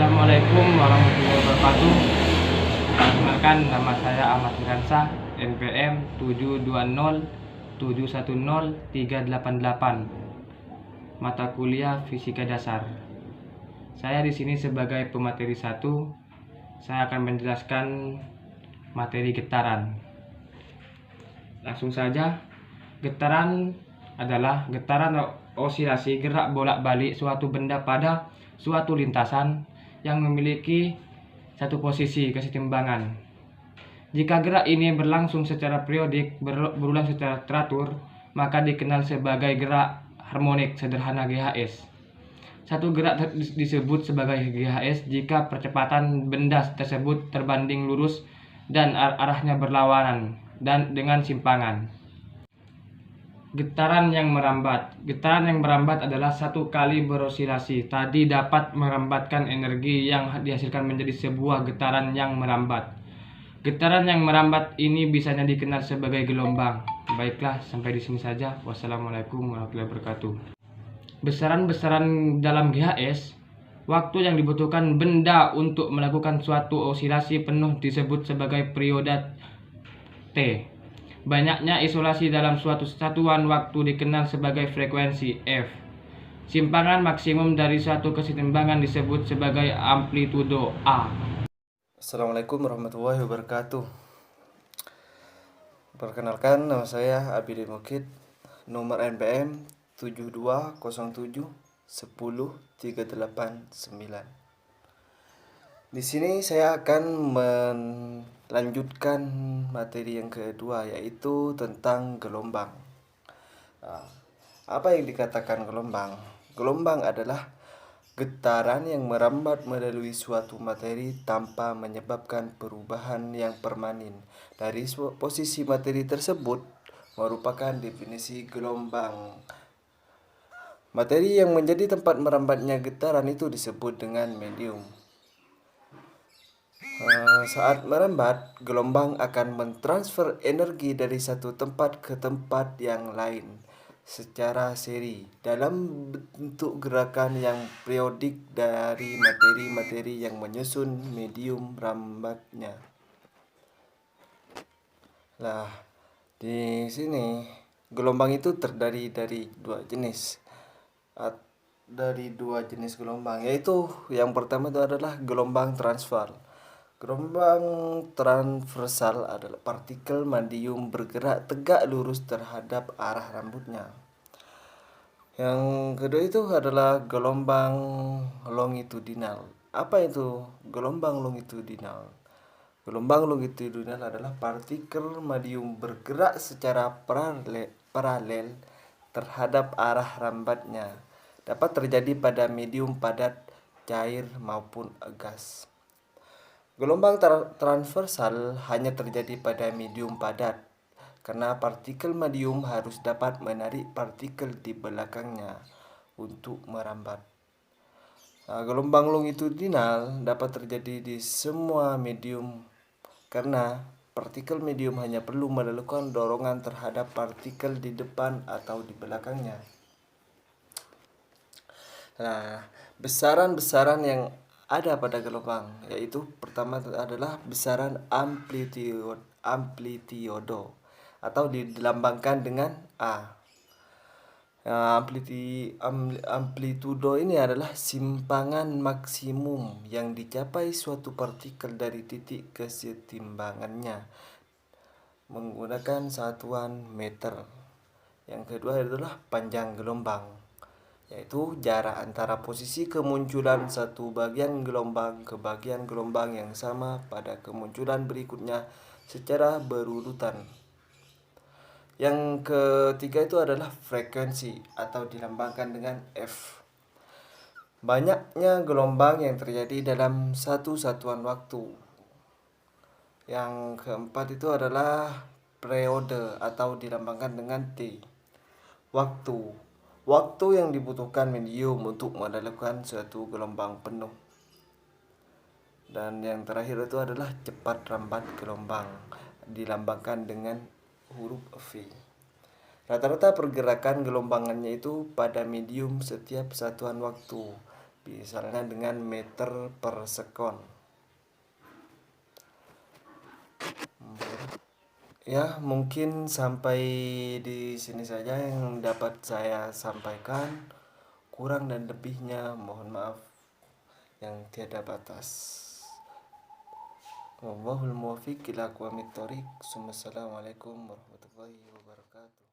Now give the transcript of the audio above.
Assalamualaikum warahmatullahi wabarakatuh. Perkenalkan, nama saya Ahmad Miransa, NPM 720710388. Mata kuliah Fisika Dasar. Saya di sini sebagai pemateri 1. Saya akan menjelaskan materi getaran. Langsung saja. Getaran adalah getaran osilasi gerak bolak-balik suatu benda pada suatu lintasan yang memiliki satu posisi kesetimbangan. Jika gerak ini berlangsung secara periodik, berulang secara teratur, maka dikenal sebagai gerak harmonik sederhana GHS. Satu gerak disebut sebagai GHS jika percepatan benda tersebut terbanding lurus dan arahnya berlawanan dan dengan simpangan. Getaran yang merambat. Getaran yang merambat adalah satu kali berosilasi tadi dapat merambatkan energi yang dihasilkan menjadi sebuah getaran yang merambat. Getaran yang merambat ini bisanya dikenal sebagai gelombang. Baiklah, sampai di sini saja. Wassalamualaikum warahmatullahi wabarakatuh. Besaran-besaran dalam GHS, waktu yang dibutuhkan benda untuk melakukan suatu osilasi penuh disebut sebagai periode T. Banyaknya isolasi dalam suatu satuan waktu dikenal sebagai frekuensi F. Simpangan maksimum dari suatu kesetimbangan disebut sebagai amplitudo A. Assalamualaikum warahmatullahi wabarakatuh. Perkenalkan, nama saya Abidin Mukid, nomor NPM 7207100389. Di sini saya akan melanjutkan materi yang kedua, yaitu tentang gelombang. Apa yang dikatakan gelombang? Gelombang adalah getaran yang merambat melalui suatu materi tanpa menyebabkan perubahan yang permanen dari posisi materi tersebut merupakan definisi gelombang. Materi yang menjadi tempat merambatnya getaran itu disebut dengan medium. Saat merambat, gelombang akan mentransfer energi dari satu tempat ke tempat yang lain secara seri dalam bentuk gerakan yang periodik dari materi-materi yang menyusun medium rambatnya. Nah, di sini gelombang itu terdiri dari dua jenis. Dari dua jenis gelombang, yaitu yang pertama itu adalah gelombang transfer. Gelombang transversal adalah partikel medium bergerak tegak lurus terhadap arah rambutnya. Yang kedua itu adalah gelombang longitudinal. Apa itu gelombang longitudinal? Gelombang longitudinal adalah partikel medium bergerak secara paralel terhadap arah rambatnya. Dapat terjadi pada medium padat, cair maupun gas. Gelombang transversal hanya terjadi pada medium padat, karena partikel medium harus dapat menarik partikel di belakangnya untuk merambat. Gelombang longitudinal dapat terjadi di semua medium, karena partikel medium hanya perlu melakukan dorongan terhadap partikel di depan atau di belakangnya. Nah, besaran-besaran yang ada pada gelombang, yaitu pertama adalah besaran amplitudo atau dilambangkan dengan A. Amplitudo ini adalah simpangan maksimum yang dicapai suatu partikel dari titik kesetimbangannya menggunakan satuan meter. Yang kedua adalah panjang gelombang, yaitu jarak antara posisi kemunculan satu bagian gelombang ke bagian gelombang yang sama pada kemunculan berikutnya secara berurutan. Yang ketiga itu adalah frekuensi atau dilambangkan dengan F. Banyaknya gelombang yang terjadi dalam satu satuan waktu. Yang keempat itu adalah periode atau dilambangkan dengan T. Waktu yang dibutuhkan medium untuk melakukan suatu gelombang penuh. Dan yang terakhir itu adalah cepat rambat gelombang, dilambangkan dengan huruf V. Rata-rata pergerakan gelombangannya itu pada medium setiap satuan waktu. misalnya dengan meter per sekon. Ya, mungkin sampai di sini saja yang dapat saya sampaikan. Kurang dan lebihnya mohon maaf yang tiada batas. Wallahul muwaffiq ila aqwamit thoriq. Assalamualaikum warahmatullahi wabarakatuh.